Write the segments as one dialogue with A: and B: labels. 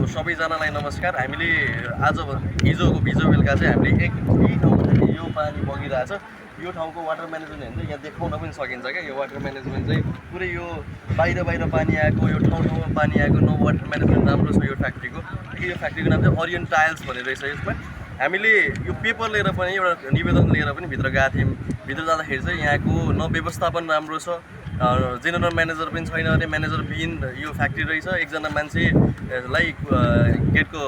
A: सबैजनालाई नमस्कार। हामीले आज हिजोको बेलुका चाहिँ हामीले यही ठाउँमा यो पानी बगिरहेछ। यो ठाउँको वाटर म्यानेजमेन्ट हेर्नु यहाँ देखाउन पनि सकिन्छ क्या। यो वाटर म्यानेजमेन्ट चाहिँ पुरै यो बाहिर पानी आएको, यो ठाउँमा पानी आएको, नो वाटर म्यानेजमेन्ट राम्रो छ यो फ्याक्ट्रीको। यो फ्याक्ट्रीको नाम चाहिँ ओरियन टाइल्स भनेर रहेछ। यसमा हामीले यो पेपर लिएर पनि एउटा निवेदन लिएर पनि भित्र गएको थियौँ। भित्र जाँदाखेरि चाहिँ यहाँको न व्यवस्थापन राम्रो छ, जेनरल म्यानेजर पनि छैन अरे, म्यानेजर बिन यो फ्याक्ट्री रहेछ। एकजना मान्छेलाई गेटको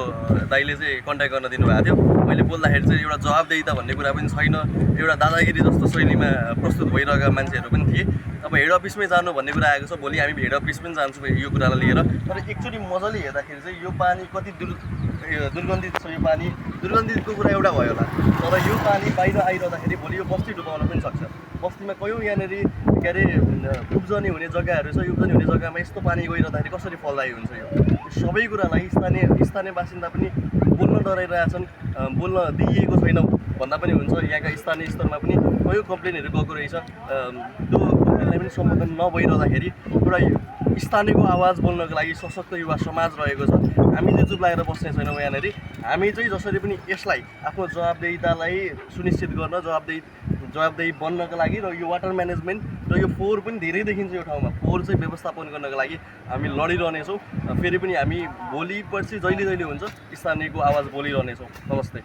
A: दाइले चाहिँ कन्ट्याक्ट गर्न दिनुभएको थियो। मैले बोल्दाखेरि चाहिँ एउटा जवाबदेहिता भन्ने कुरा पनि छैन, एउटा दादागिरी जस्तो शैलीमा प्रस्तुत भइरहेका मान्छेहरू पनि थिए। अब हेड अफिसमै जानु भन्ने कुरा आएको छ। भोलि हामी हेड अफिस पनि जान्छौँ यो कुरालाई लिएर। तर एकचोटि मजाले हेर्दाखेरि चाहिँ यो पानी कति दुर्गन्धित छ। यो पानी दुर्गन्धितको कुरा एउटा भयो होला, तर यो पानी बाहिर आइरहँदाखेरि भोलि यो बस्ती डुबाउन पनि सक्छ। बस्तीमा कयौँ यहाँनिर के अरे उब्जनी हुने जग्गाहरू छ। उब्जनी हुने जग्गामा यस्तो पानी गइरहँदाखेरि कसरी फलदायी हुन्छ? यो सबै कुरालाई स्थानीय बासिन्दा पनि बोल्न डराइरहेछन्, बोल्न दिइएको छैन भन्दा पनि हुन्छ। यहाँका स्थानीय स्तरमा पनि कयौँ कम्प्लेनहरू गएको रहेछ। त्यो कम्प्लेनलाई पनि सम्बोधन नभइरहँदाखेरि एउटा स्थानीयको आवाज बोल्नको लागि सशक्त युवा समाज रहेको छ। हामी चाहिँ चुप लागेर बस्ने छैनौँ यहाँनिर। हामी चाहिँ जसरी पनि यसलाई आफ्नो जवाबदेहितालाई सुनिश्चित गर्न, जवाबदेही बन्नको लागि र यो वाटर म्यानेजमेन्ट र यो फोहोर पनि धेरै देखिन्छ यो ठाउँमा। फोहोर चाहिँ व्यवस्थापन गर्नको लागि हामी लडिरहनेछौँ। फेरि पनि हामी भोलि पर्सि जहिले हुन्छ स्थानीयको आवाज बोलिरहनेछौँ। नमस्ते।